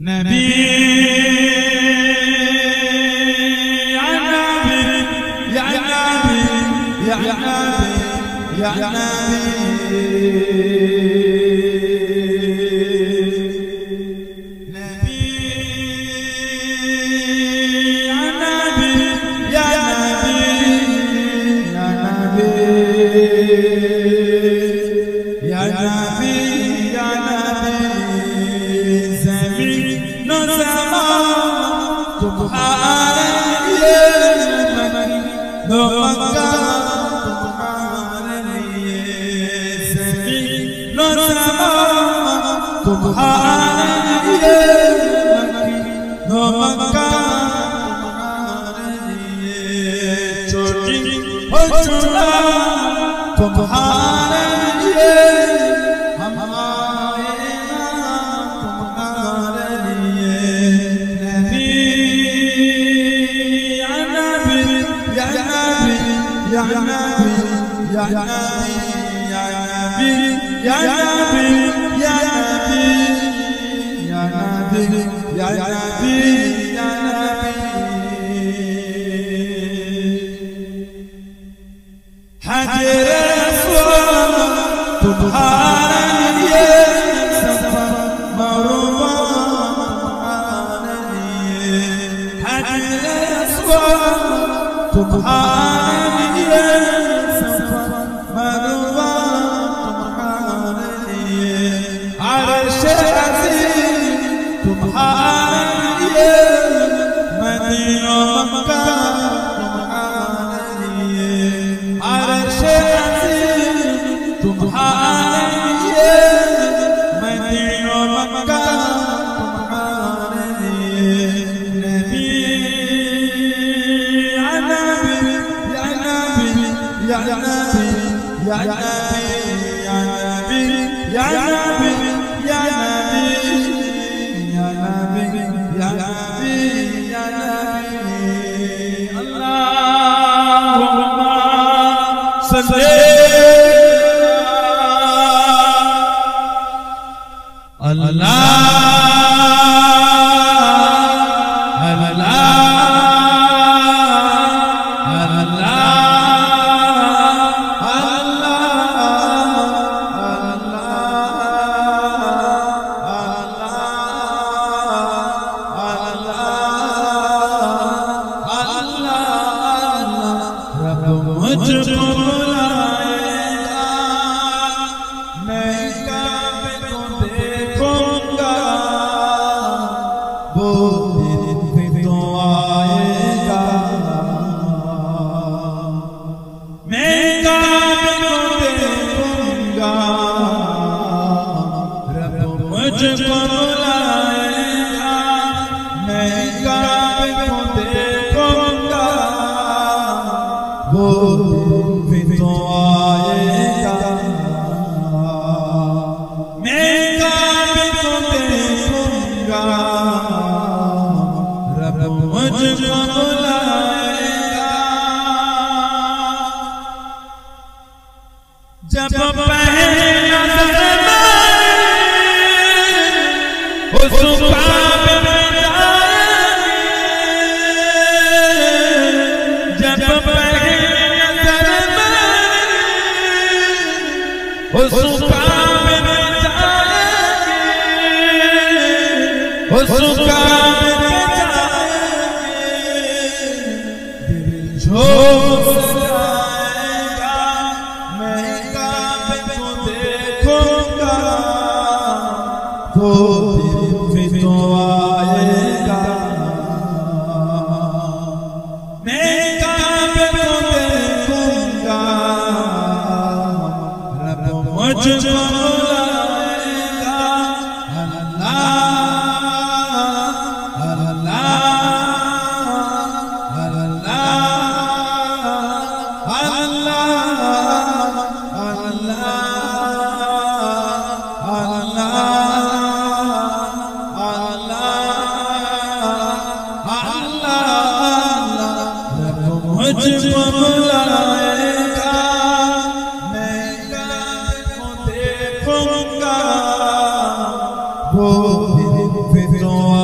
नबी या नबी या नबी या नबी या फिर तो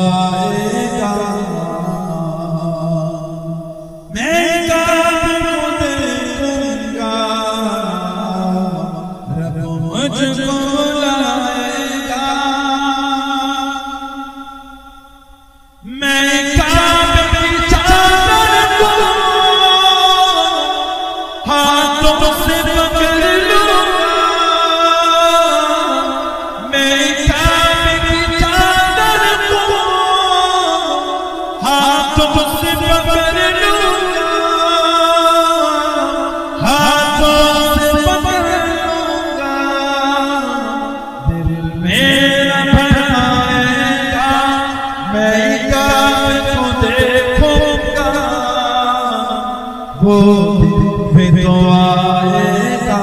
वो भी तो आएगा।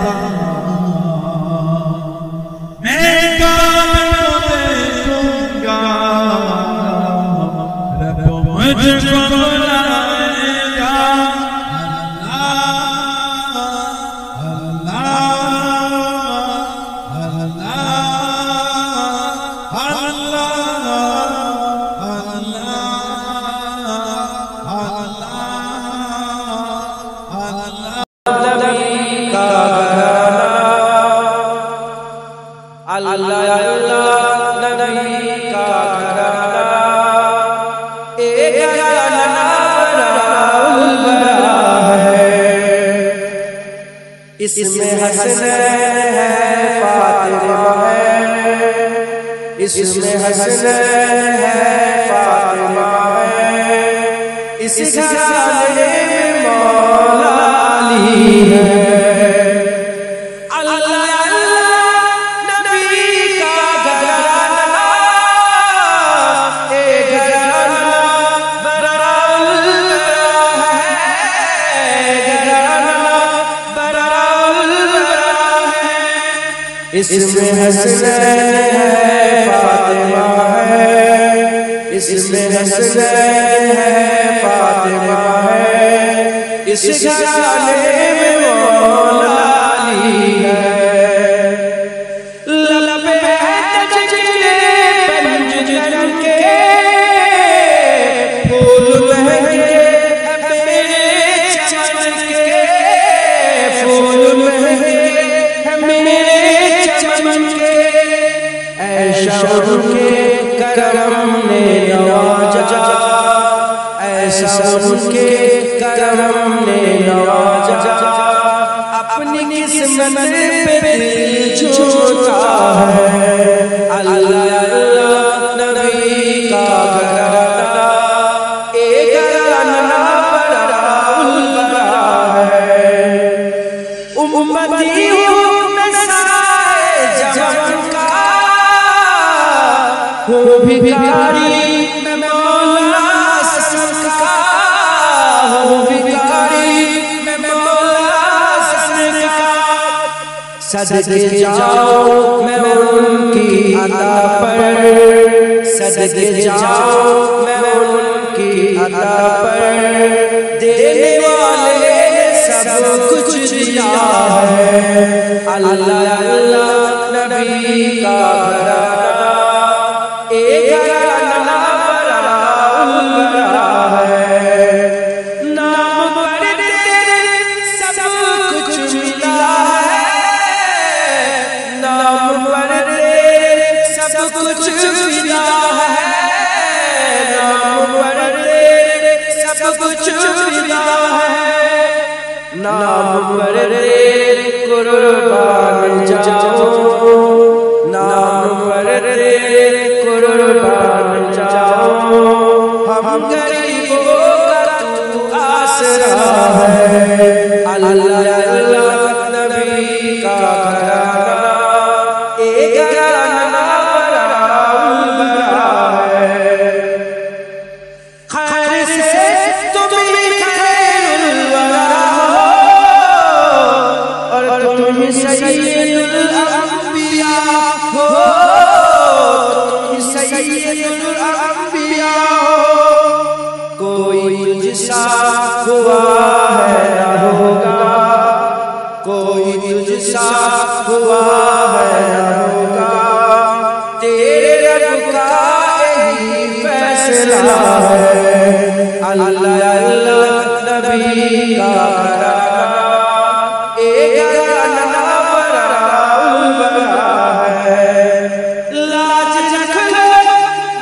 मैं कामिल को देखूंगा, रब मुझको बुलाएगा। इसमें हसनैन है फातिमा है, इसमें हसनैन है फातिमा है, इस घराने में मौला अली है। इसमें हसनैन है फातिमा है, इसमें हसनैन है फातिमा है, इस घराने में मौला अली है। लबे तजकिरे पंजन के फूल महके मेरे चमन के, फूल महके मेरे ऐशा उनके करम ने नवाजा, ऐसा उनके करम ने नवाजा, अपनी किस्मत पे दिल झूठा है। अल्लाह अल्लाह नबी का घराना, एक घराना बड़ा उल्ला है। उम्मती हूँ मैं साए जवान का, हूँ भिखारी मैं मौला हसन का, हूँ भिखारी मैं मौला हसन का। सदके जाओ मैं उनकी अता पर, सदके जाओ मैं उनकी अता पर, देने वाले सब कुछ दिया है। अल्लाह अल्लाह नबी का घराना, एक घराना बड़ा उल्ला है। नाम पर तेरे सब कुछ मिला है, नाम पर तेरे सब कुछ मिला है, नाम पर तेरे सब कुछ मिला है। नाम पर तेरे कुर्बान जाओ, नाम पर तेरे कुर्बान जाओ, हम गरीबों का तू आसरा है। अल्लाह अल्लाह नबी का घराना, एक घराना बड़ा उल्ला है। खैर से तुम ही खैरुल वरा हो, और तुम ही सय्यदुल अंबिया हो, सय्यदुल अंबिया हो। कोई तुझसा हुआ है न होगा, कोई तुझसा हुआ है न होगा, तेरे रब का यही फैसला है। अल्लाह अल्लाह नबी का घराना, एक घराना बड़ा उल्ला है। लाज रख लो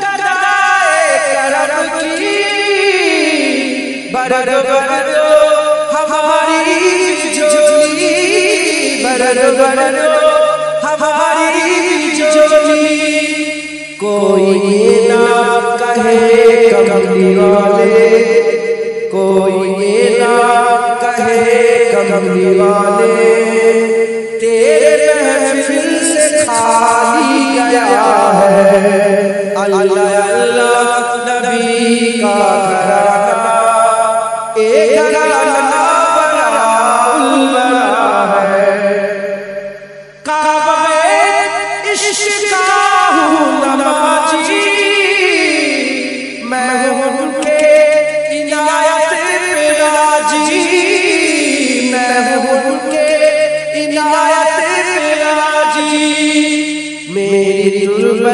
गदाए करम की, बरद बरदो हमारी जोली, बरद बरदो हमारी जोली। कोई ये ना कहे कमली वाले, कोई ये ना कहे कमली वाले, तेरे महफिल से खाली गया है। अल्लाह अल्लाह नबी का घराना, एक घराना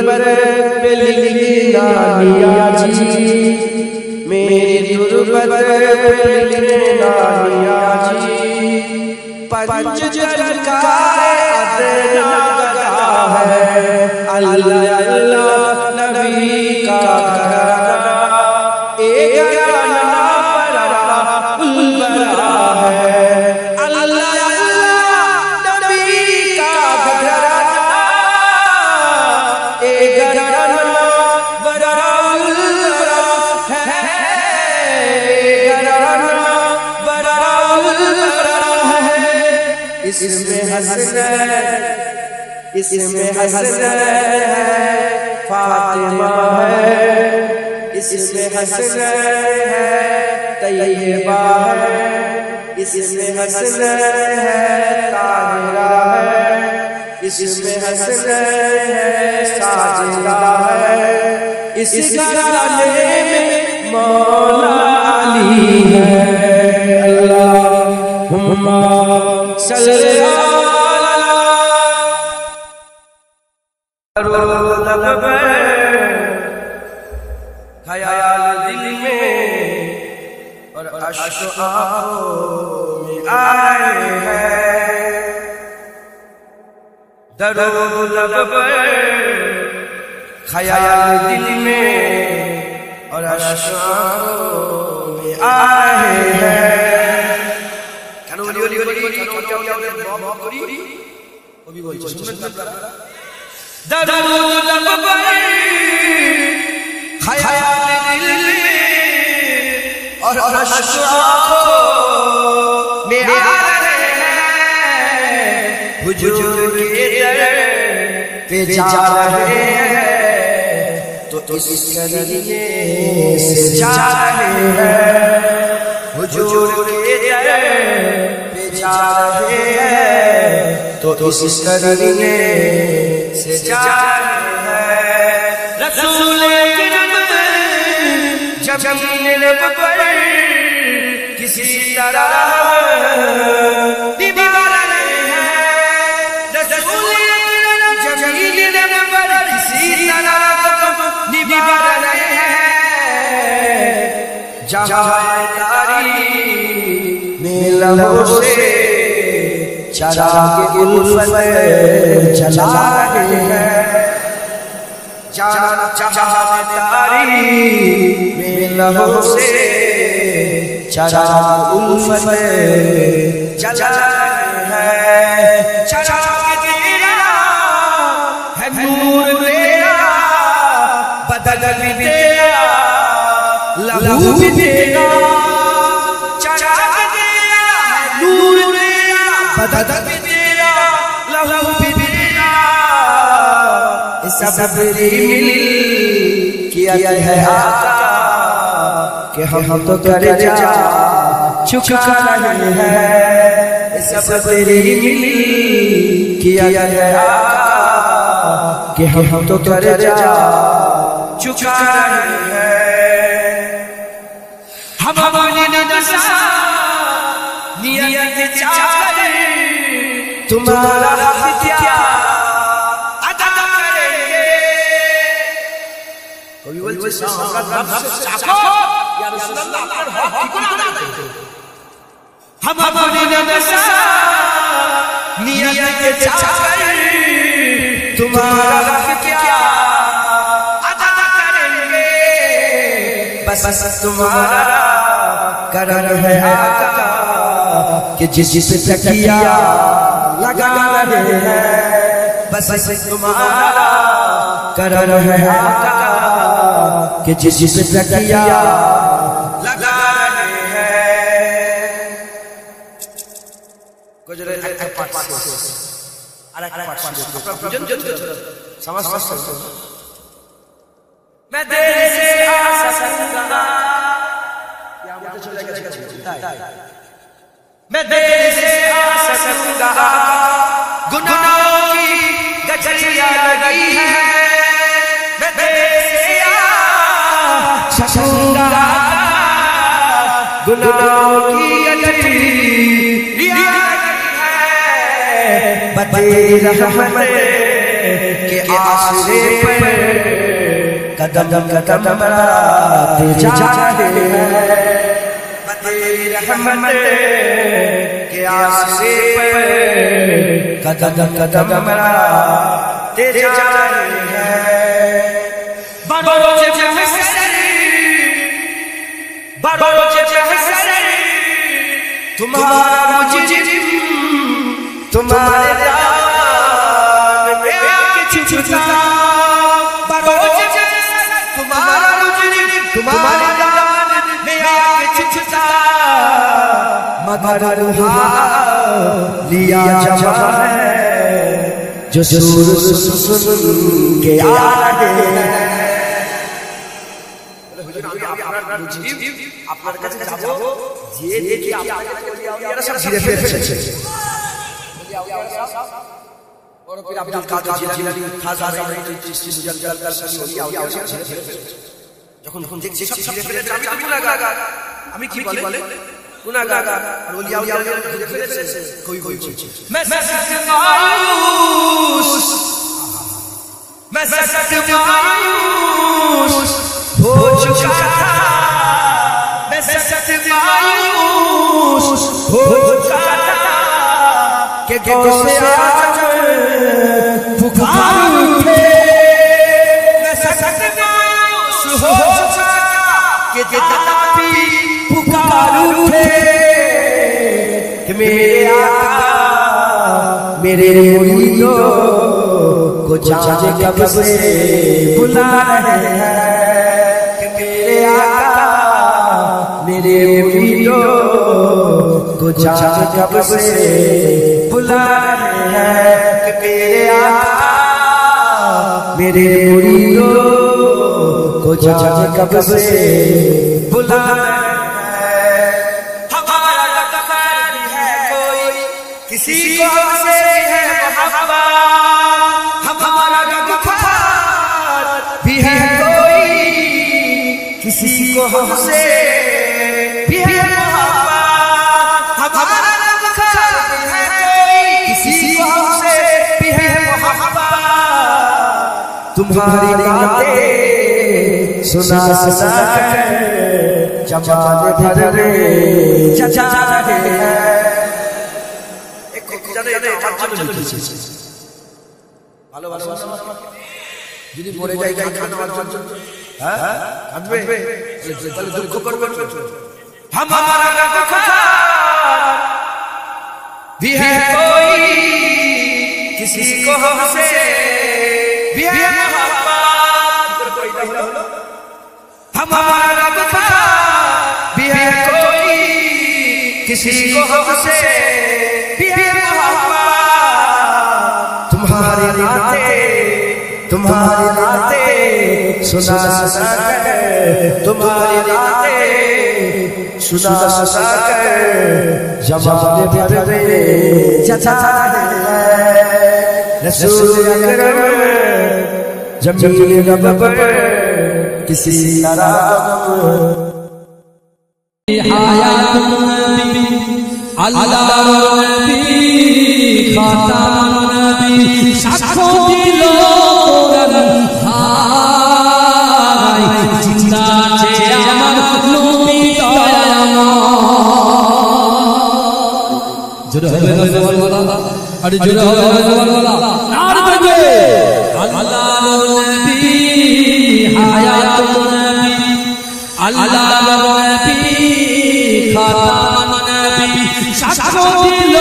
पे लिखना नियाजी, मेरी तुरबत पे लिखना नियाजी। पंच जन का अदना गदा है, अल्लाह अल्लाह नबी का घराना, एक घराना बड़ा बड़ा है। अल्लाह अल्लाह नबी का घराना, एक घराना बड़ा बड़ा है, घराना बड़ा बड़ा है। इसमें हसन, इसमें हसन है, फातिमा है, इसमें हसन है, तैयबा है, इसमें हसन है, ताहिरा है, इसमें हसन है, साजिदा है। इस घराने में मौला अली है। अल्लाहुम्मा सल्ली ख्याल दिल में और अश्क आँखों में आए हैं, दर्द लब पर ख्याल दिल में और अश्क आँखों में आए हैं। दर्द लब पर ख्याल दिल में और अश्क आँखों में आ रहे हैं, हुजूर के दर पे जा रहे हैं, तो इस करीने से जा रहे हैं। हुजूर के दर पे जा रहे हैं, तो इस करीने से जा रहे हैं। रसूल जमीन पर किसी तरह दीवार नहीं है, रसूल जमीन पर किसी तरह दीवार नहीं है। जहाँ तारी में लहू से चराग उल्फत जला रहे हैं, जहाँ तारी में लहू से चराग उल्फत जला रहे हैं। चराग तेरा है, नूर तेरा, बदन भी तेरा, लहू भी तेरा। चराग तेरा है, नूर तेरा, बदन भी तेरा, लहू भी तेरा। सबरी मिल किया है आका कि हम तो कर जा चुका रहे हैं। सबरी मिल किया है आका कि हम तो कर जा चुका रहे हैं। हम अपनी नज़र नियत चाहते तुम्हारा क्या हम अपनी नज़र नियत चाहकर तुम्हारा क्या अदा करेंगे, बस तुम्हारा करम है आका कि जिस तकिया लगा रहे हैं। बस तुम्हारा करम है आका कि जिस तकिया लगा रहे हैं। गुजरे एक पार्ट और एक पार्ट समझ मैं देर से आ सकूंगा, मैं देर से आ सकूंगा, गुनाहों की गठरिया लगी है। मैं देर से आ सकूंगा, गुनाहों की गठरिया लगी है। बतेरी रहमत के आस आसरे पर कदम कदम बढ़ाते जा रहे हैं, तेरी रहमत के आसरे पर कदम कदम बढ़ाते जा रहे हैं। बरोज तुम्हारा मुजिब तुम्हारे दामन में आके छिपता, तुम्हारा मुजिब तुम्हारे दामन में आके छिपता, मगर लिया जमा है जो सुर सुन के आ रहे हैं। আপনার কাছে যাব যে দেখি আপনারা সব ঘিরে ফেলেছে और फिर अब्दुल कादिर जिलानी खाजा জামানী চিশতি মুজাদ্দিদ কাশফি ওলিয়া যখন দেখছি সব ঘিরে ফেলেছে, আমি তো গুনাহগার, আমি কি বলে গুনাহগার আর ওলিয়া ঘিরে ফেলেছে। कोई বলছে मैं सख्त मायूस हो चुका था, मैं सख्त मायूस हो चुका था कि गौसे आजम पुकार उठे, मैं सख्त मायूस हो चुका कि दाती पुकार उठे कि मेरे आका मेरे मुरीदों को जाने कब से बुला रहे हैं, मेरे मुरीदों को जाने कब से बुला रहे हैं, कि मेरे आका मेरे मुरीदों को जाने कब से बुला रहे हैं। हमारा लफ्ज़ है कोई किसी को हमसे है मोहब्बत, हमारा गफ्फार भी है कोई किसी को हमसे भी है मोहब्बत, हमारा गफ्फार भी है कोई किसी को हमसे भी है मोहब्बत। तुम्हारी बातें सुना सुना कर जमाने भर में चचा रहे हैं। एक জানে এটা আমার জন্য লিখেছে, ভালোবাসা যদি মরে যায় গাই খাওয়ার জন্য, হ্যাঁ কাঁদবে তাহলে দুঃখ করবে। हमारा गफ्फार भी है कोई किसी को हमसे भी है मोहब्बत, हमारा गफ्फार भी है कोई किसी को हमसे भी है मोहब्बत। तुम्हारी बातें सुना सुना कर, तुम्हारी बातें सुना सुना कर जमाने भर में चचा रहे हैं। रसूल अकरम जमीन रब पर किसी तरह हयात नबी अल्लाह नबी खातम नबी साक्ष्य दिल কোরআন হাই জিন্দা আছে আমার নবী দয়াময়। জোরে হবে সুবহানাল্লাহ, আরে জোরে হবে সুবহানাল্লাহ, আর দেখবে আল্লাহ নবী হায়াত নবী আল্লাহ নবী খাতম নবী সাক্ষ্য দিল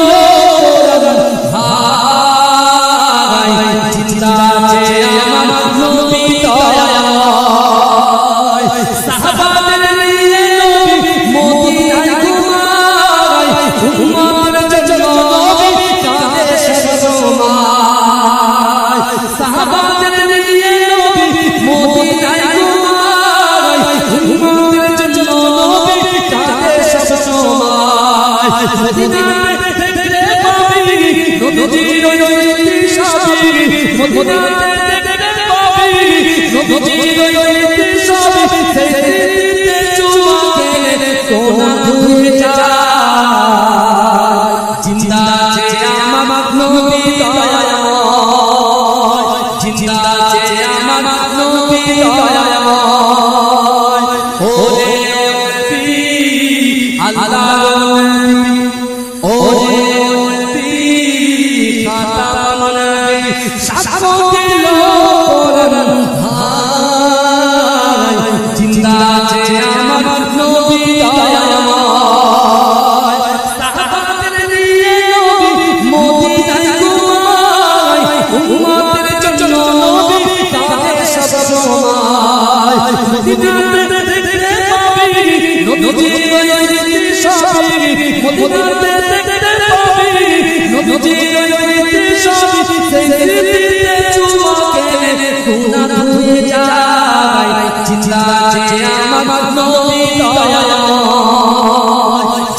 হাই জিন্দা আছে আমার নবী দয়াময়। সাহাবাদের নিয়ে নবী মদিনায় ঘুমায়, উম্মতের জন্য নবী কাঁদে সবসময়। সাহাবাদের নিয়ে নবী মদিনায় ঘুমায়, উম্মতের জন্য নবী কাঁদে সবসময়। মদিনায় দেখতে পাবি নবীর ইতিহাসে, মদিনায় দেখতে পাবি নবীর ইতিহাসে, সেই দিতে চুমা খেলে সোনা ধুয়ে যায়। জিন্দা আছে আমার নবী দয়াময়, জিন্দা আছে মদিনাতে দেখতে পাবি নবীজির রীতি সবই মদিনাতে দেখতে পাবি নবীজির রীতি সবই সেই রীতিতে চুমকে গুনাহ ধুয়ে যায় জিন্দা আছে আমার নবী দয়াময়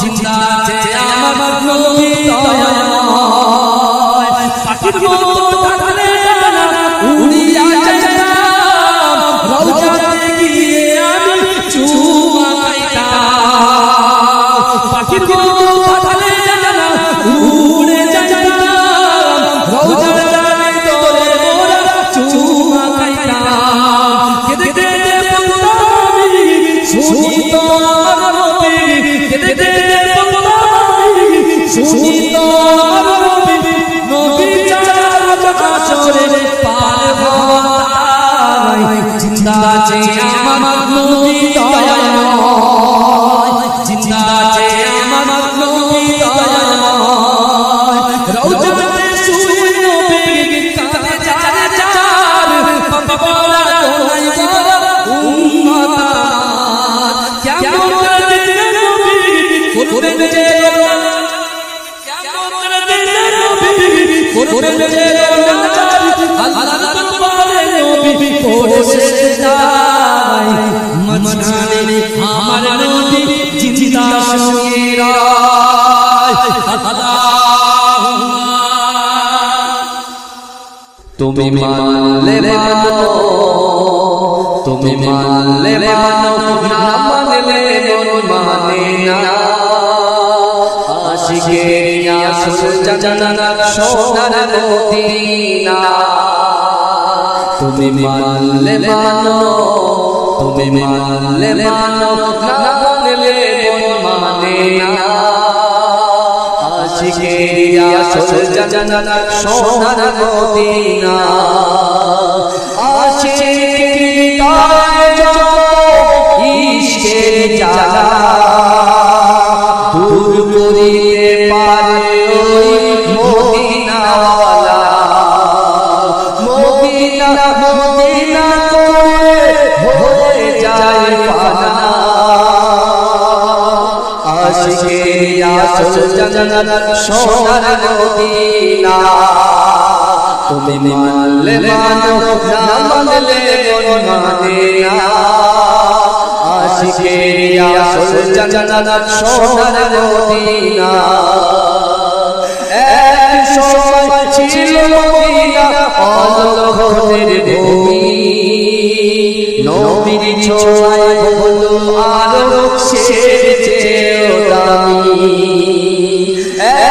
জিন্দা আছে আমার নবী দয়াময় পাখির মতো থাকলে ডানা উড়িয়া যাইতাম রওজাতে গিয়ে আমি চুমা খাইতাম পাখির মতো থাকলে ডানা উড়ে যাইতাম রওজাতে তোরে মোরা চুমা খাইতাম কেঁদে কেঁদে বলতাম আমি শুনি তো আমার নবী কেঁদে কেঁদে বলতাম আমি শুনি তো আমার নবী নবী চরে পার ভাই জিন্দা আছে আমার নবী দয়াময় জিন্দা আছে আমার নবী দয়াময় রওজাতে শুয়ে নবী কাঁদে যারে যার পাপড়া দোলাই যারা উম্মত আমার কেমন করে দিন নবী করবেন যে কেমন করে দিন নবী করবেন যে আল্লাহ দরবারে নবী পড়ে সেজদায় মাঝখানে আমার নবী জিন্দা শুয়ে রয় আল্লাহুম্মা তুমি মানলে মানো তুমি মানলে মানো না মানলে মন মানে না আশিকের আসল জান্নাত সোনার মদিনা তুমি মানলে মানো তুমি মানলে মানো না মানলে মন মানে না আশিকের আসল জান্নাত সোনার মদিনা আশিকের হৃদয়ে যত ইশকের জ্বালা দূর করিতে পারে ওই মদিনাওয়ালা মদিনা মদিনা করে হয়ে যায় পানা আশিকের আসল জান্নাত সোনার মদিনা তুমি মানলে মানো না মানলে মন মানে না আশিকের আসল জান্নাত সোনার মদিনা এক সময় ছিল মদিনা অলক্ষণের ভূমি নবীর ছোঁয়ায় হলো আরো সেজেও দামি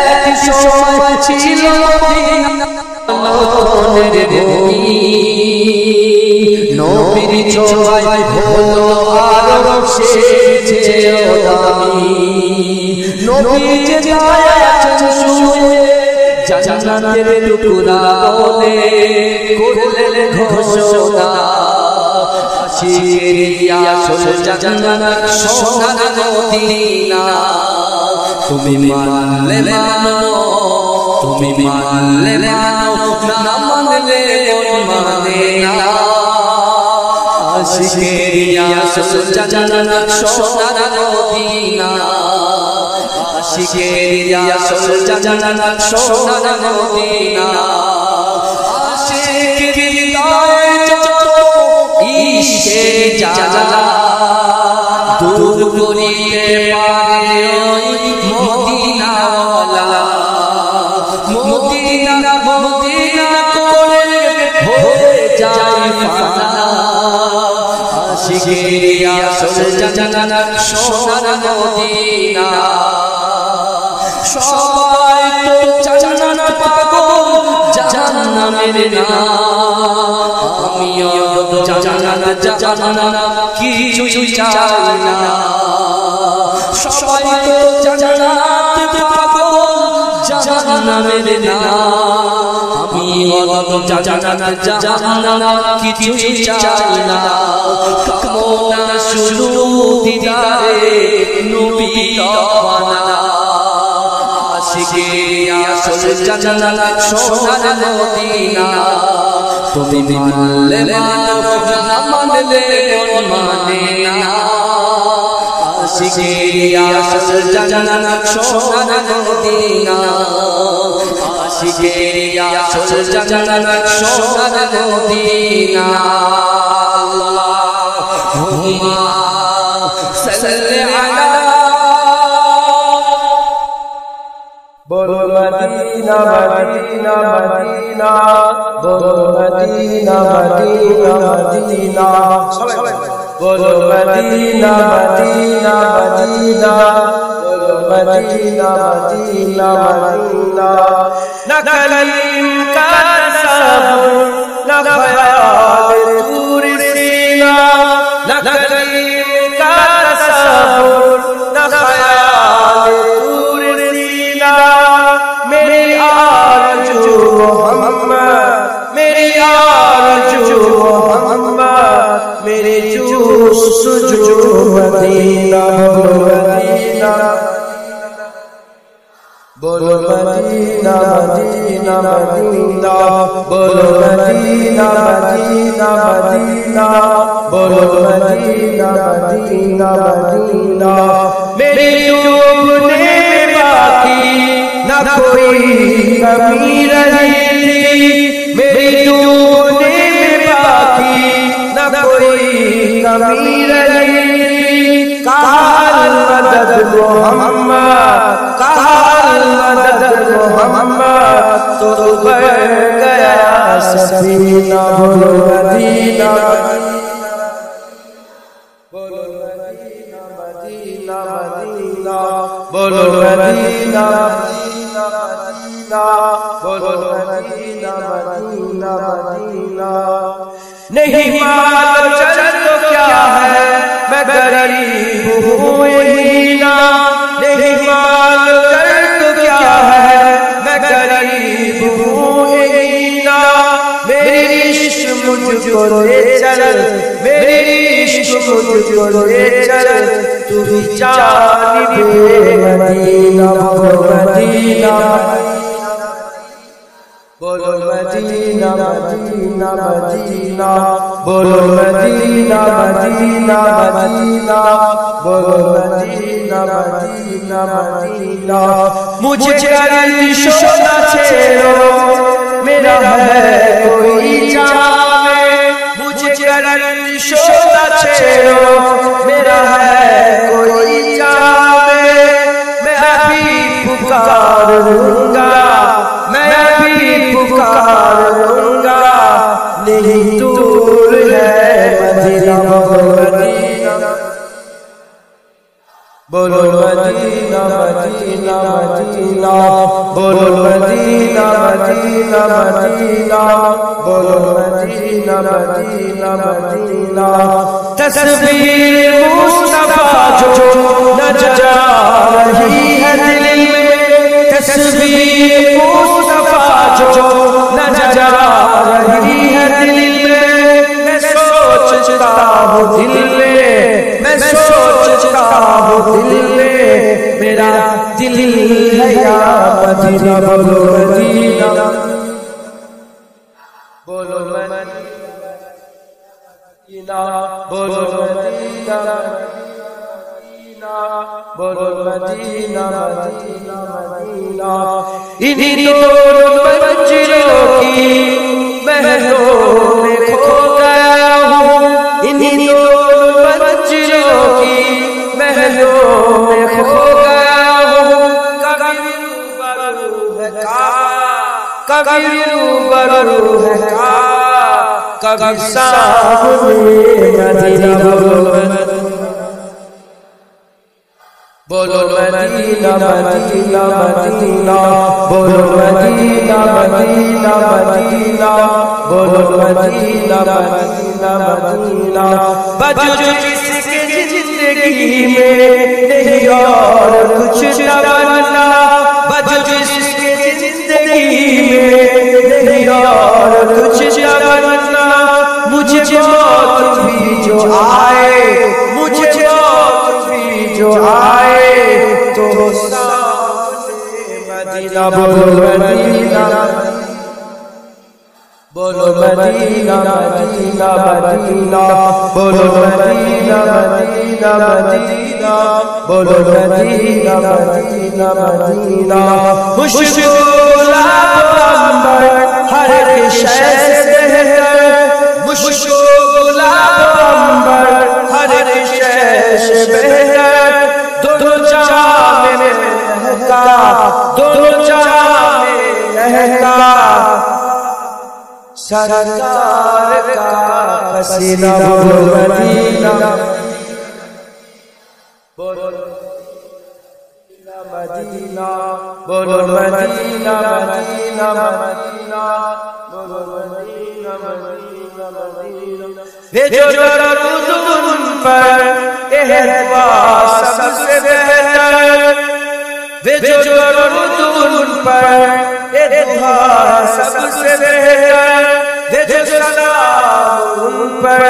এক সময় ছিল মদিনা অলক্ষণের ভূমি নবীর ছোঁয়ায় হলো আরো সেজেও দামি নবী যে আছেন শুয়ে জান্নাতের টুকরা বলে করলেন ঘোষণা আশিকের আসল জান্নাত সোনার মদিনা তুমি মানলে মানো তুমি মানলে মানো না মানলে মন মানে না আশিকের আসল জান্নাত সোনার মদিনা আশিকের আসল জান্নাত সোনার মদিনা আশিকের হৃদয়ে যত ইশকের জ্বালা দূর করিতে পারে ওই মদিনাওয়ালা মদিনা মদিনা করে হয়ে যায় পানা আশিকের আসল জান্নাত সোনার মদিনা সবাই তো জান্নাত পাগল জাহান্নামের না আমিও জান্নাত কিছু চাই না সবাই তো জান্নাত পাগল জাহান্নামের না আমিও জান্নাত কিছু চাই না কামনা শুরু দিদারে নবী রওনা আশিকের আসল জান্নাত সোনার মদিনা তুমি মানলে মানো না মানলে মন মানে না আশিকেরি আসল জান্নাত সোনার মদিনা আশিকেরি আসল জান্নাত সোনার মদিনা আল্লাহুম্মা সাল্লি আলা बोलो मदीना मदीना मदीना बोलो मदीना मदीना मदीना बोलो मदीना मदीना मदीना बोलो मदीना मदीना मदीना न कलीम का तसव्वुर न ख्याल दूर सीना न कलीम का तसव्वुर न ख्याल दूर सीना मेरी आरज़ू मोहम्मद मेरी आरज़ू मोहम्मद मेरे जुस्तजू मदीना बोलो मदीना मदीना मदीना बोलो मदीना मदीना मदीना बोलो मदीना मदीना मदीना मेरे डूबने में बाकी न कोई कमी रही मेरे डूबने में बाकी न कोई कमी रही काल मदद मोहम्मद काल मदद मोहम्मद तो बढ़ गया सफीना बोलो मदीना बोलो मदीना मदीना मदीना बोलो मदीना मदीना मदीना बोलो मदीना मदीना मदीना नहीं मालूम चल तो क्या है मैं गरीब हूँ यही ना नहीं मालूम चल तो क्या है मैं गरीब हूँ यही ना मेरी इश्क मुझको ले चल मेरी इश्क मुझको ले चल तू भी जानिबे मदीना बोलो मदीना मदीना मदीना बोलो मदीना मदीना मदीना बोलो मदीना मदीना मदीना मुझे शोना छेड़ो मेरा है कोई जावे मुझे शोना छेड़ो मेरा है कोई जावे मैं अभी पुकारूंगा मैं अभी पुकारूंगा नहीं दूर है मदीना बोलो मदीना मदीना मदीना बोलो मदीना मदीना मदीना बोलो मदीना मदीना मदीना तस्वीर मुस्तफा जो नजर आ रही है दिल में तस्वीर मुस्तफा जो नजर आ रही है दिल में मैं सोचता हूँ दिल में मैं सोचता हूँ दिल में मेरा दिल है या मदीना बोलो मदीना बोलो मदीना बोलो मदीना बोलो मदीना मदीना मदीना इन्हीं दोनों मंजिलों की महलों में खो गया हूँ इन्हीं दोनों मंजिलों की महलों में खो गया हूँ कभी रूबरू है कभी रूबरू है कभी सामने मदीना बोलो मदीना मदीना मदीना बोलो मदीना मदीना मदीना बोलो मदीना मदीना मदीना बजो जिसके जिंदगी में नहीं और कुछ तमन्ना बजो जिसके जिंदगी में नहीं और कुछ तमन्ना मुझे मौत भी जो आए मुझे मौत भी जो आए तो सामने मदीना बोलो मदीना बोलो मदीना मदीना मदीना बोलो मदीना मदीना मदीना बोलो मदीना मदीना मदीना खुशबू गुलाब अंबर हर एक शय से बेहतर खुशबू गुलाब अंबर हर एक शय से बेहतर दोनों जहां में महका दोनों जहां में महका सरकार का पसीना बोलो मदीना बोलो मदीना बोलो मदीना मदीना मदीना बोलो मदीना मदीना मदीना भेजो दरूद उन पर एहवा सबसे बेहतर भेजो दरूद उन पर एहवा सबसे बेहतर भेजो सलाम उन पर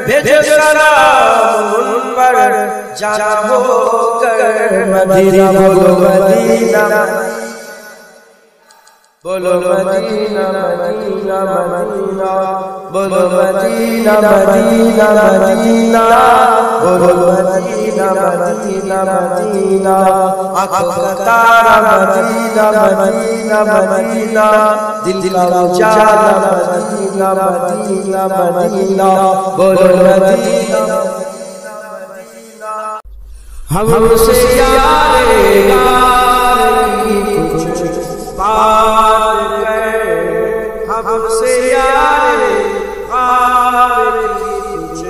भेजो सलाम उन पर जाना होकर मदीना बोलो मदीना बोलो मदीना मदीना मदीना बोलो मदीना मदीना मदीना बोलो मदीना मदीना मदीना आँखों का तारा मदीना मदीना मदीना दिल का उजाला मदीना मदीना मदीना बोलो मदीना हमसे यारे यार की कुछ बात कर हमसे यारे यार की कुछ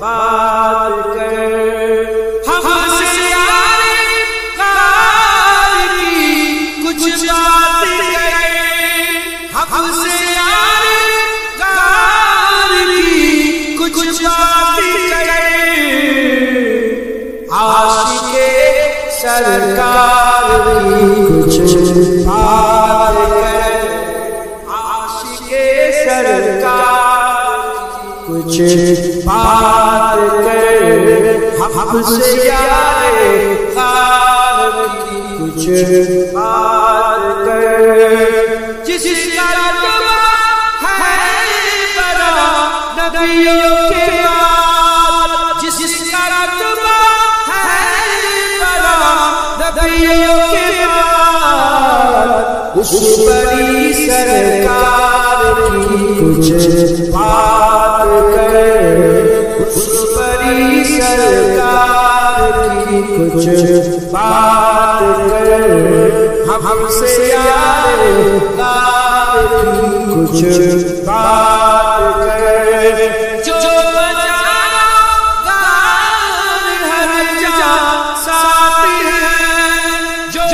बात कर हमसे यारे यार की कुछ बात कर हमसे यारे यार की कुछ बात कर आशिके सरकार की कुछ बात कर आशिके सरकार की कुछ बात कर हमसे यारे यार की कुछ बात कर जिसका रुतबा है बड़ा नबियों के बाद जिसका रुतबा नबियों के बाद उस बड़ी सरकार की कुछ बात कर उस बड़ी सरकार की कुछ बात कर हमसे यारे यार की कुछ बात कर जो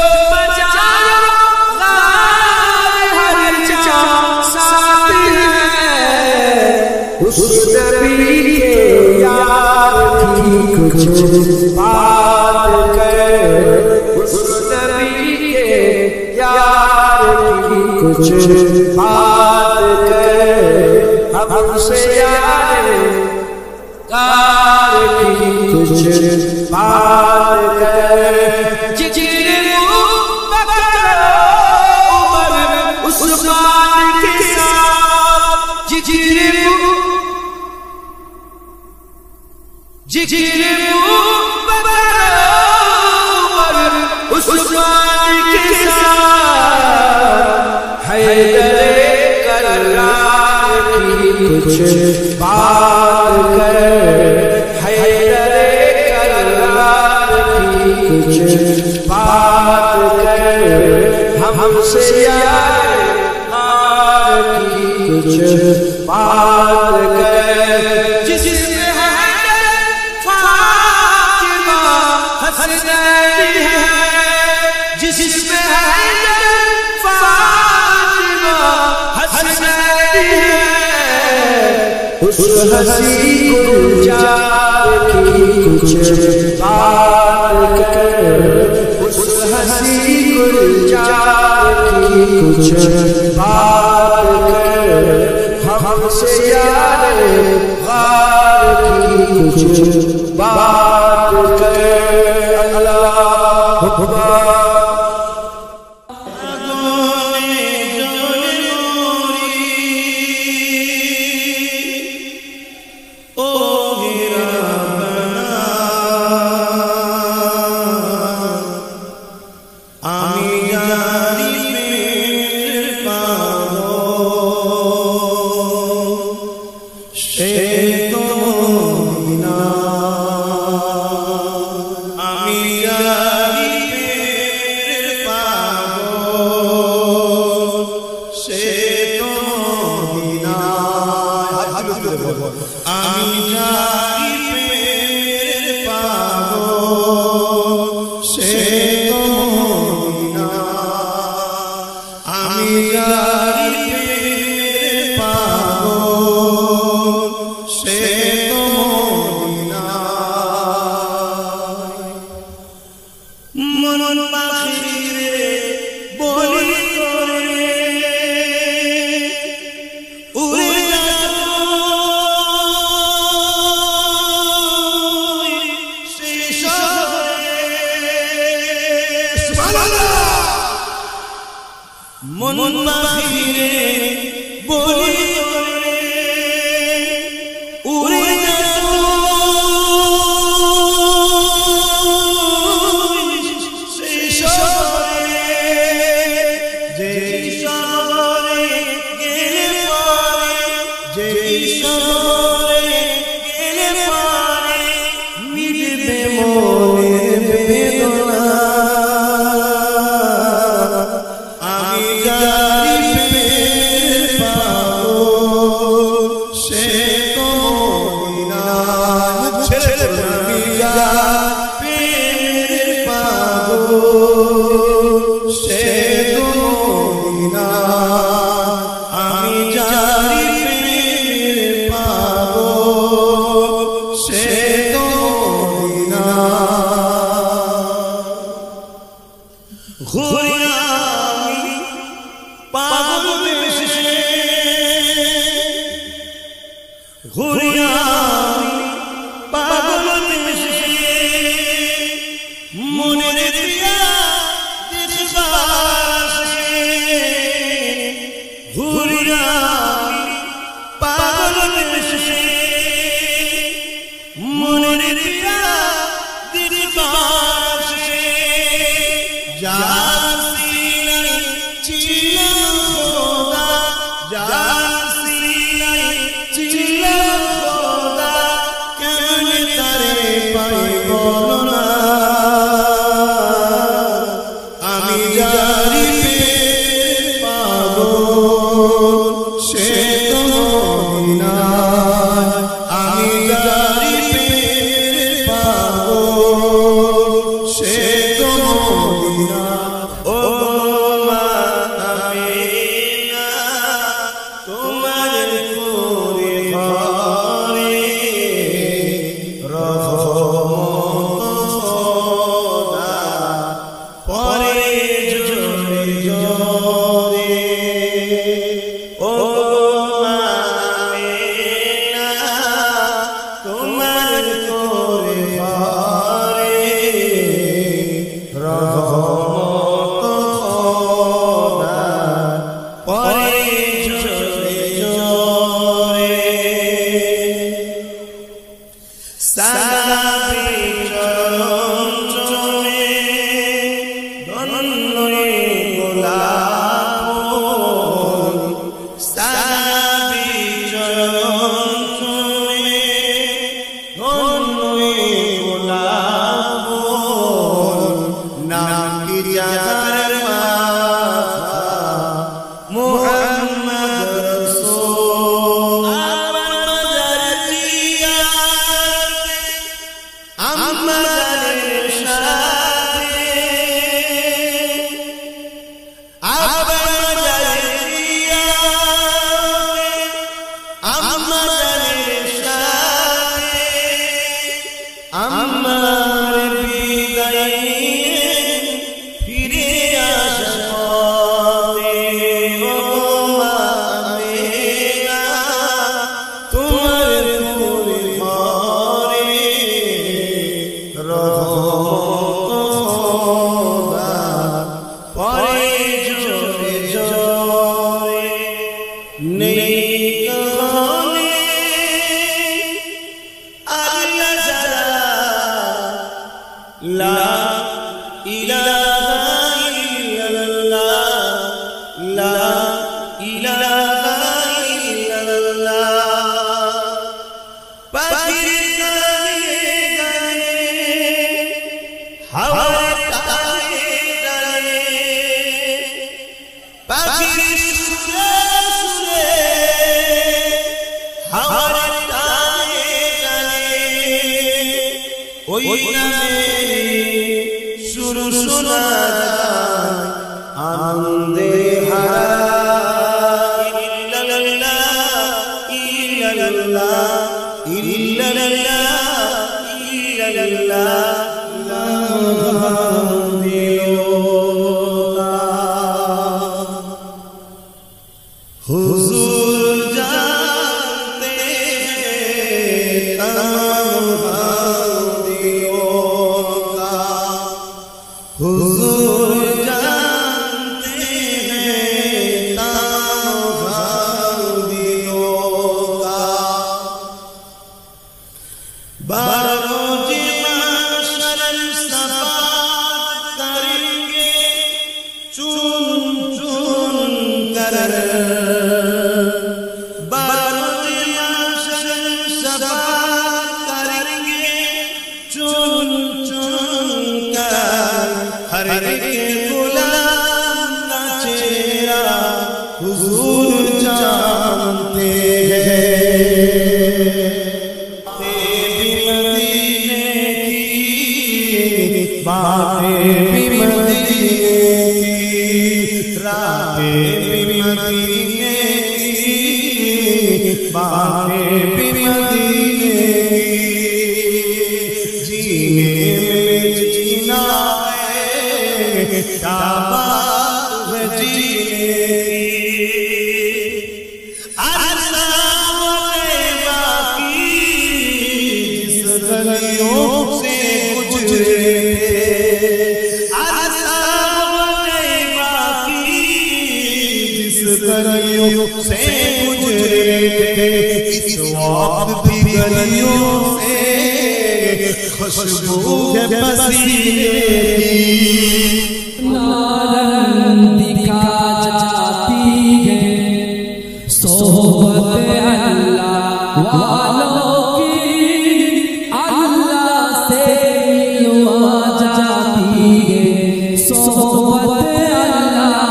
उस नबी के यार की कुछ बात कर उस नबी के यार की कुछ बात कर हमसे यारे यार की कुछ बात कर जिक्र मुबक्कर उमर उस्मान के साथ जिक्र जिक्र मुबक्कर उमर उस्मान के साथ हैदर कररार की कुछ बात कर हैदर कररार की कुछ बात कर हमसे यार की कुछ बात कर जिसमें जिसमें फातिमा हसनैन है उस हसी गुलजार की कुछ बात कर उस हसी गुलजार की कुछ बात कर हमसे यारे यार की कुछ बात कर अल्लाह गोने जोने नूरी মন বাহিরে বলি উড়ে हुजूर जानते हैं चुन चुन कर हर एक गुलाम का चेहरा हुजूर जानते हैं। बातें भी मदीने की, रातें भी मदीने की, बातें भी मदीने की, जीने में जीना है क्या बात है जीने की। अरसा बाकी जिस गलियों से गुजरे गलियों से गुजरे थे, इस वक्त भी गलियों से खुशबू है पसीने की। नारंग दिखा जाती है सोहबत अल्लाह वालों की, अल्लाह से मिलवा जाती है सोहबत अल्लाह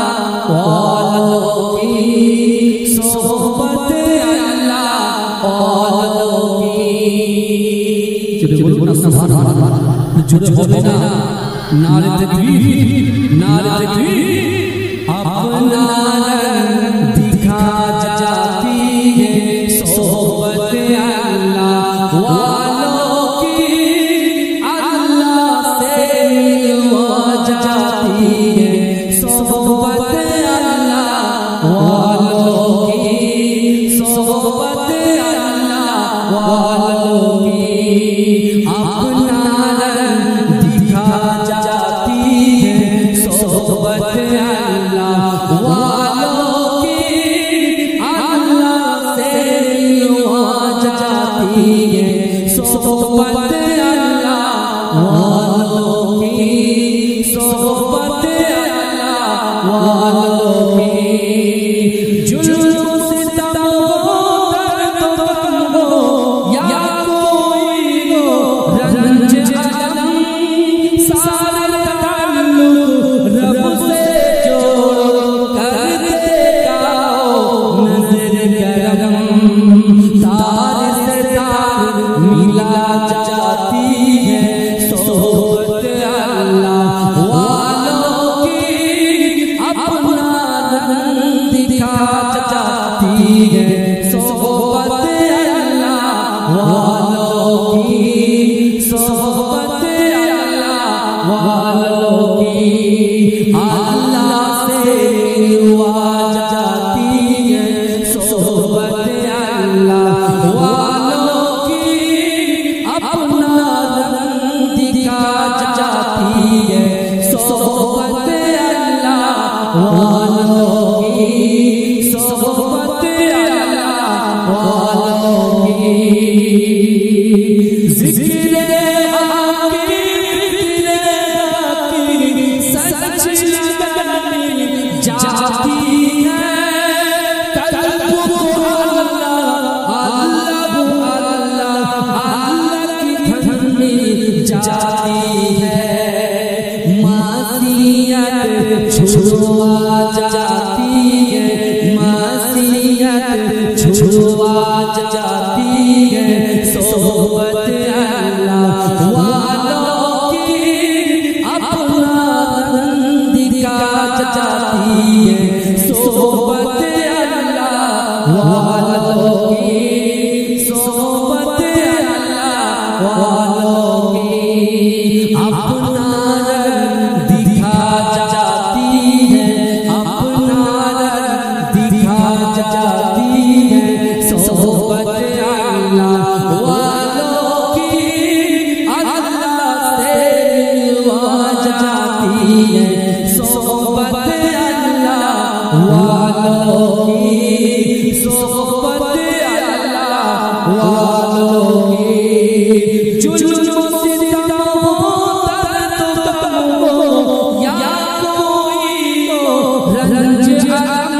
वालों की, सोहबत अल्लाह वालों की। जो बोलो ना सुभान अल्लाह, जो बोले ना नारे तकबीर, नारे तकबीर। अपना रंग दिखा जाती है सोहबत अल्लाह वालों की, अल्लाह से मिलवा जाती है सोहबत अल्लाह वालों की, सोहबत अल्लाह वालों की। अपना रंग दिखा जाती है सोहबत अल्लाह वालों की, अल्लाह से मिलवा जाती है सोहबत अल्लाह वालों की, सोहबत अल्लाह वालों की। जुल्म सितम हो दर्द गम हो या कोई हो रंज अलम, सारा ताल्लुक रब से जोड़ कर देगा नजर करम। तार से तार मिला जाती है सोहबत अल्लाह वालों की, अपना रंग दिखा जाती है सोहबत अल्लाह वालों की, सोहबत अल्लाह वालों की। अल्लाह से मिलवा जाती है सोहबत अल्लाह वालों की, अपना रंग दिखा जाती है सोहबत अल्लाह वालों की, सोहबत अल्लाह वालों की। जिक्र आकी फिक्र आकी सच लगानी जाती है, कल्ब को अल्लाह अल्लाह अल्लाह अल्लाह की धनी जाती है। मासियत छुड़वा जाती है, मासियत छुड़वा जाती है सोहबत अल्लाह वालों की, अपना रंग दिखा जाती है सोहबत अल्लाह वालों की, सोहबत अल्लाह वालों की। अपना रंग दिखा जाती है, अपना रंग दिखा जाती है सोहबत अल्लाह वालों की, अल्लाह से मिलवा जाती है सोहबत अल्लाह वालों की, सोहबत अल्लाह वालों की। जुल्म सितम हो दर्द गम हो या कोई हो रंज अलम,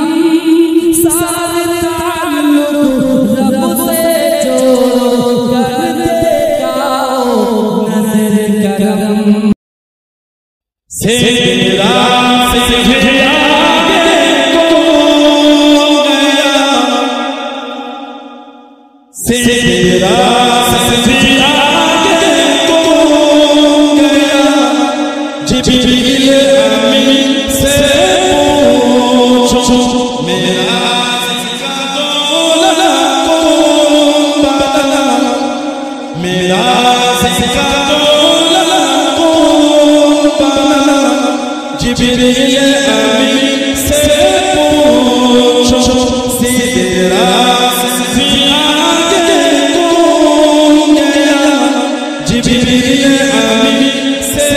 सारे ताल्लुक रब से जोड़ कर देगा नजर से तेरा से आगे कौन गया, से तेरा से आगे कौन गया, जिब्रील अमीन से पूछो मेरा जिसका दौलत कौन बदला, मेरा जिसका दौलत कौन बदला, जिब्रील अमीन से पूछो तेरा से आगे कौन गया, जिब्रील अमीन से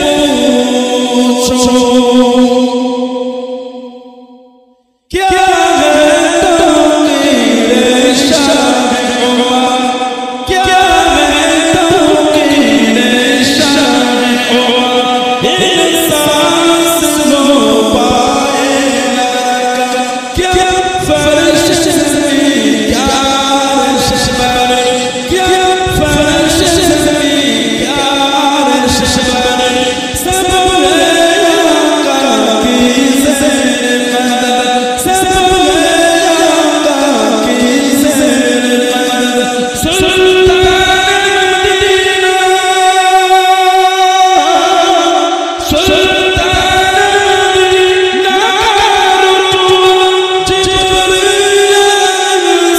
पूछो क्या है तौकीर शाह, क्या है तौकीर शाह, इंसान सुनो पाए लगा, क्या फर्श में क्या अर्श बने, क्या फर्श में क्या अर्श बने, सब आका की ज़ेर कदर, सब आका की ज़ेर कदर, सुल्तान मदीना, सुल्तान मदीना जिब्रील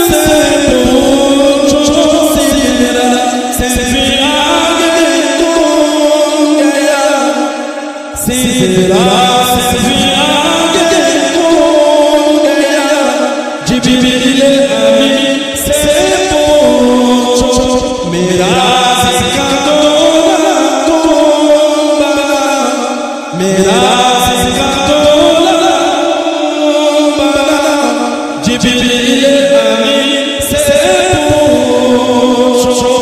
से पूछो सिदरा से आगे कौन गया, सिदरा से आगे कौन गया, जिब्रील अमीन से पूछो मेरा जिसका दौलत कौन बदला, मेरा जिसका दौलत कौन बदला, जिब्रील अमीन से पूछो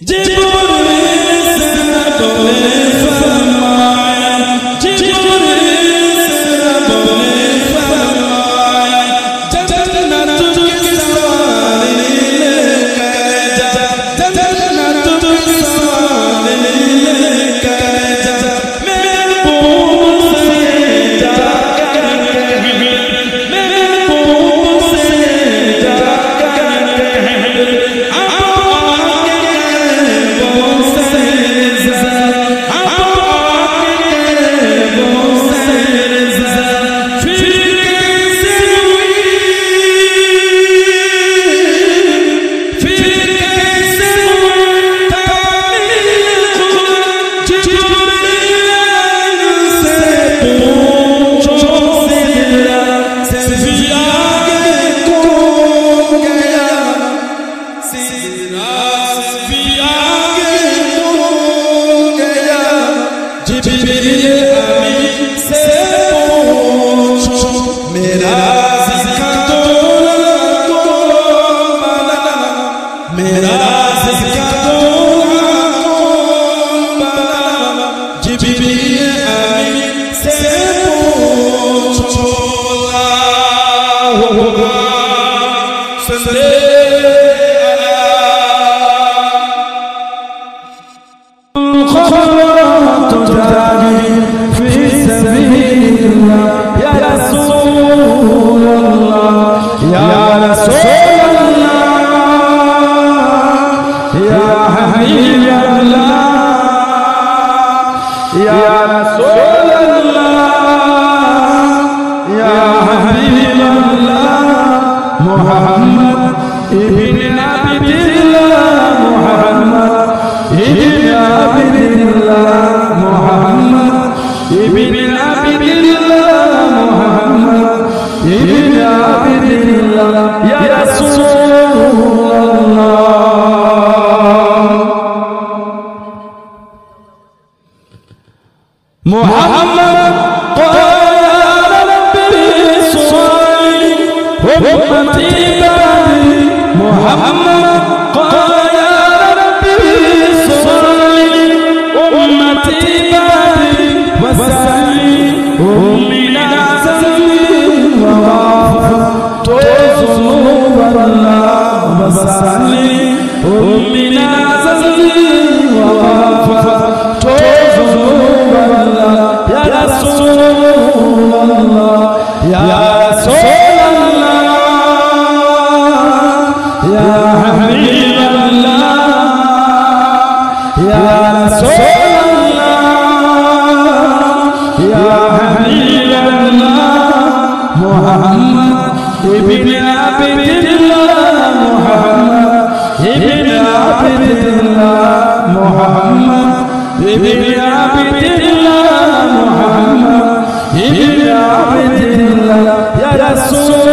जिब्रील से बोले फरमाया, जिब्रील से बोले फरमाया, जन्नत की सवारी लेकर जा, जन्नत की सवारी लेकर जा, महबूब से जाकर महबूब से जाकर अब आके वो से अब आके वो से फिर कैसे हुई, फिर कैसे हुई तामील खुदा, जिब्रील से पूछो सिदरा से आगे कौन गया, सिदरा से आगे कौन गया, जिब्रील अमीन से पूछो मेरा जिसका दौलत कौन बदला, मेरा जिसका दौलत कौन बदला, जिब्रील अमीन से पूछो अल्लाहु सल्ले अला खबरत जारी फी सबीलिल्लाह, या रसूल अल्लाह, या रसूल अल्लाह, या हबीब अल्लाह, या रसूल अल्लाह, या हबीब अल्लाह, मुहम्मद इब्न अब्दिल्लाह, मुहम्मद इब्न अब्दिल्लाह, मुहम्मद इब्न अब्दिल्लाह, मुहम्मद इब्न अब्दिल्लाह, या रसूल अल्लाह। मुहम्मद क़ाल रब्बी सुवाली उम्मती बादी, मुहम्मद क़ाल रब्बी सुवाली उम्मती बादी, वसली उम्मिना ज़ंबी ववाफ़ तो ज़ुनूब अल्लाह, वसली उम्मिना ज़ंबी ववाफ़ तो रसूल अल्लाह या हबीब अल्लाह मुहम्मद इब्न अब्दिल्लाह मुहम्मद इब्न अब्दिल्लाह मुहम्मद इब्न अब्दिल्लाह मुहम्मद इब्न अब्दिल्लाह या रसूल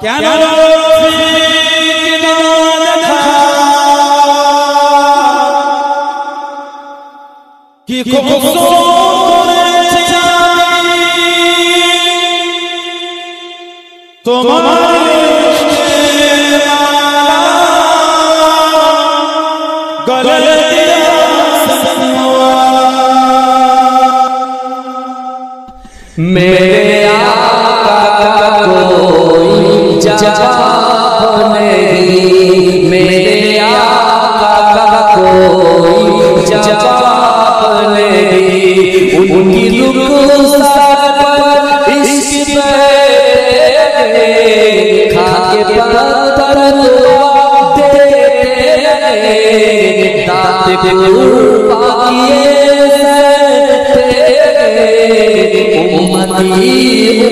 क्या कर दिया मेरे आका कोई जवाब नहीं, मेरे आका कोई जवाब नहीं, उनकी रुखसात पर इश्क पे खाके पत्थर देते दात कुर्बानिए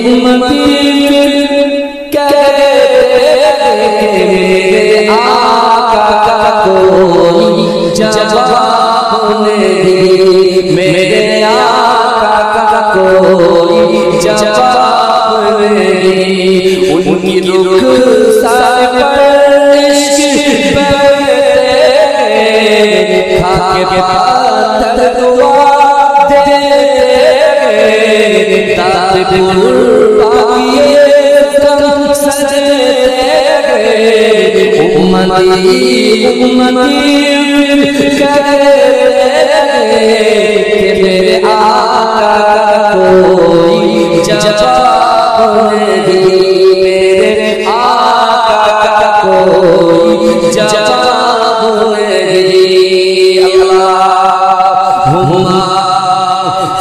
उम्मती कहते मेरे आका कोई जवाब नहीं, मेरे आका कोई जवाब नहीं, उनकी रुखसात पर इश्क पे खाके पत्थर दुआ दात कुर्बानिए कदम सजदे उम्मती कहते मेरे आका कोई जवाब नहीं, मेरे आका कोई जवाब नहीं। अल्लाहुम्मा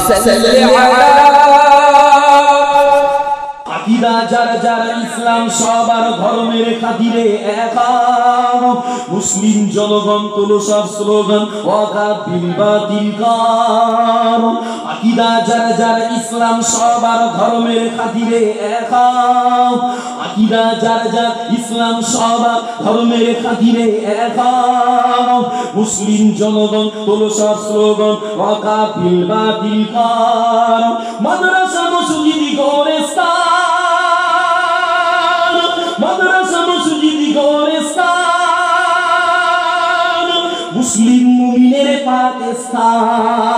सल्ली अला যারা যারা ইসলাম সবার ধর্মের খাতিরে একাম মুসলিম জনগণ তোলো সব স্লোগান ওয়াকাবিল বাতিল কার আকীদা যারা যারা ইসলাম সবার ধর্মের খাতিরে একাম আকীদা যারা যারা ইসলাম সবার ধর্মের খাতিরে একাম মুসলিম জনগণ তোলো সব স্লোগান ওয়াকাবিল বাতিল কার মাদ্রাসা মসজিদ গোরস্তান মুসলিম মুমিনের পাকিস্তান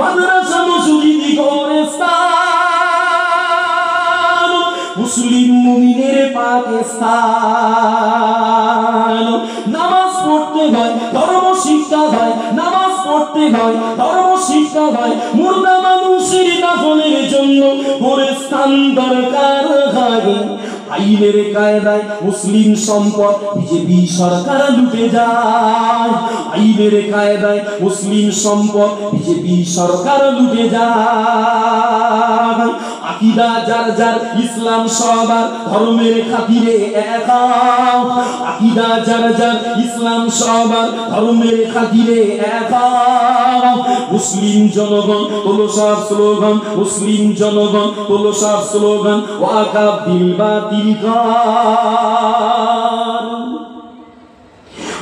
মাদ্রাসা মসজিদ গোরস্তান মুসলিম মুমিনের পাকিস্তান নামাজ পড়তে হয় ধর্ম শিক্ষা হয় নামাজ পড়তে হয় ধর্ম শিক্ষা হয় মুর্দা মানুষের দাফনের জন্য গোরস্তান দরকার হয় আইনের কায়দায় মুসলিম সম্পদ বিজেপি সরকার লুটে যায় আইনের কায়দায় মুসলিম সম্পদ বিজেপি সরকার লুটে যায় আকীদা যার যার ইসলাম সবার ধর্মের খাতিরে একাম আকীদা যার যার ইসলাম সবার ধর্মের খাতিরে একাম মুসলিম জনগণ তোলো সব স্লোগান মুসলিম জনগণ তোলো সব স্লোগান ওয়াকাবিল বাতিল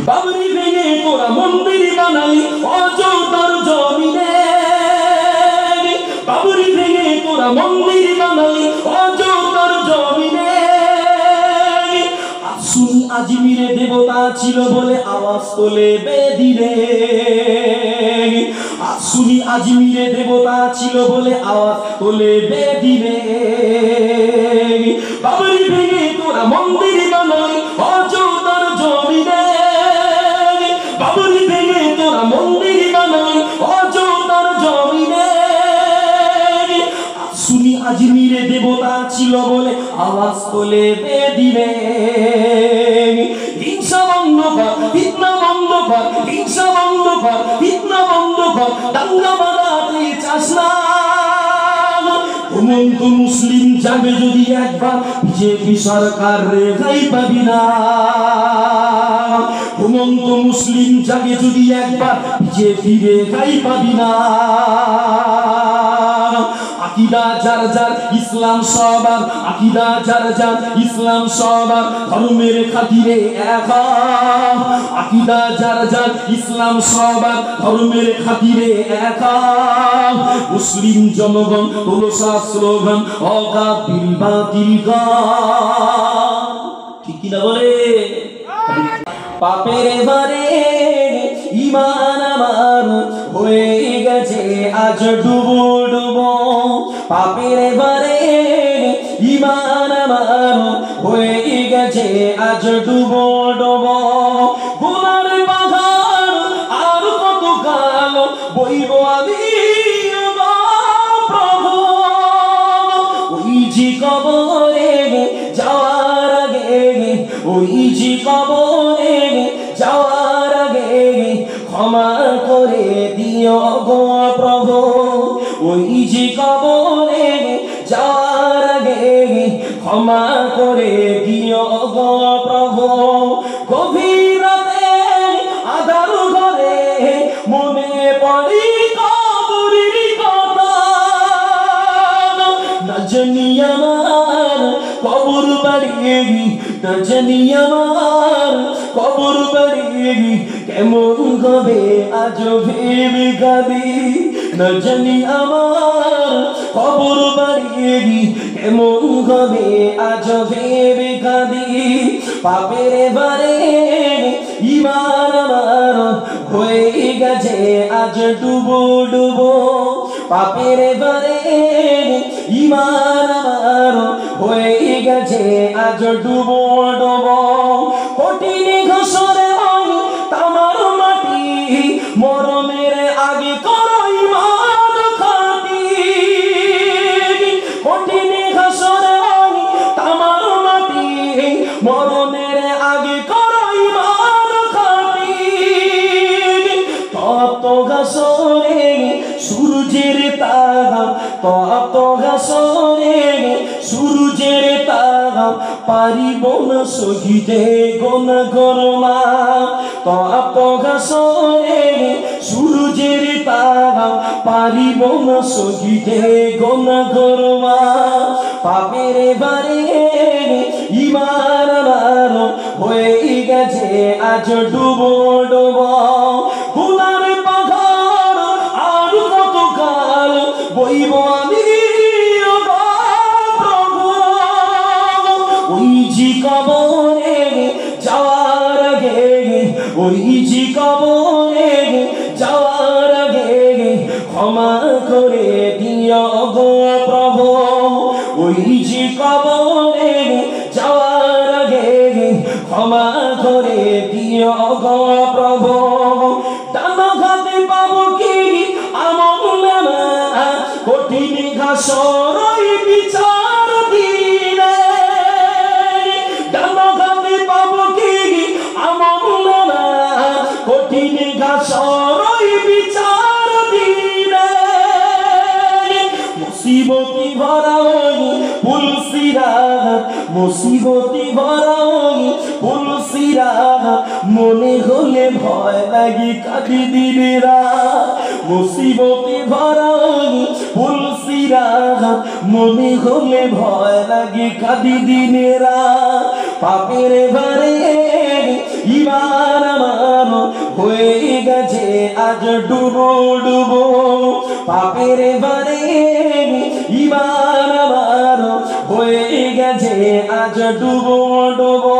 বাবরি ভেঙে তোরা মন্দির বানালি অযোধ্যার জমিনে বাবরি ভেঙে তোরা মন্দির বানালি অযোধ্যার জমিনে সুনি আজমিরে দেবতা ছিল বলে আওয়াজ তোলে বেদিনে সুনি আজমিরে দেবতা ছিল বলে আওয়াজ তোলে বেদিনে বাবরি ভেঙে তোরা মন্দির বানালি অযোধ্যার জমিনে বাবরি ভেঙে তোরা মন্দির বানালি অযোধ্যার জমিনে সুনি আজমিরে দেবতা ছিল বলে আওয়াজ তোলে বেদিনে হিংসা বন্ধ কর ফিতনা বন্ধ কর হিংসা বন্ধ কর ফিতনা বন্ধ কর দাঙ্গা বাঁধাতে চাস না ঘুমন্ত মুসলিম যাবে যদি একবার বিজেপি সরকার রেহাই পাবি না ঘুমন্ত মুসলিম যাবে যদি একবার বিজেপি রেহাই পাবি না আকীদা যার যার ইসলাম সবার আকীদা যার যার ইসলাম সবার ধর্মের খাতিরে একাম আকীদা যার যার ইসলাম সবার ধর্মের খাতিরে একাম মুসলিম জনগণ তোলো সব স্লোগান ওয়াকাবিল বাতিল কার ঠিক কি না বলে পাপের বারে ঈমান আমার হয়ে গেছে আজ ডুবো ডুবো পাপের বারে ঈমান আমার হয়ে গেছে আজ ডুবো ডুবো গুনার বাধা ওই যে কবরে যাওয়ার আগে ক্ষমা করে দিও গো প্রভু ওই যে কবরে যাওয়ার আগে ক্ষমা করে দিও গো প্রভু গভীর রাতে আধার ঘরে মনে পড়ি কবরের কথা না জানি আমার কবর বাড়ি না জানি আমার কবর বাড়ি কেমন হবে আজ ভেবে কাঁদি না জানি আমার কবর বাড়ি কেমন হবে আজ ভেবে কাঁদি পাপের বারে ইমান আমার হয়ে গেছে আজ ডুবো ডুবো পাপের বারে ইমান আমার হয়ে গেছে আজ ডুবো ডুবো কঠিন ঘাসরে তামার মাটি মরমের আগে করো ইমান খাটি কঠিন ঘাসরে তামার মাটি মরমের আগে করো ইমান খাটি তপ্ত ঘাসরে সূর্যের তাপ তপ্ত ঘাসরে সূর্যের তাপ পারিব না সহিতে গুণ করমা তপ্ত ঘাসরে সূর্যের তাপ পারিব না সহিতে গুণ করমা পাপের বারে ইমান আমার হয়ে গেছে আজ ডুবো ডুবো গুনার পাহাড় আর কত কাল বইব আমি ওই জি কবরে যাওয়ার আগে ওই জি কবরে যাওয়ার আগে ক্ষমা করে দিও গো প্রভু ওই জি কবরে যাওয়ার আগে ক্ষমা করে দিও গো প্রভু ডানা ঘাতে পাবো কি আমল নামা কঠিন ঘাসর বিচার দিনে ডানা ঘাতে পাবো কি আমল নামা কঠিন ঘাসর বিচার দিনে মুসিবতি ভরা পুলসিরা মুসিবতি ভরা পুলসিরা মনে হলে ভয় লাগে কাটি দিনেরা মুসিবতি ভরা পুলসিরা মনে হলে ভয় লাগে কাটি দিনেরা পাপের ভারে ইমান আমার হয়ে গেছে আজ ডুবো ডুবো পাপের ভারে ইমান আমার হয়ে গেছে আজ ডুবো ডুবো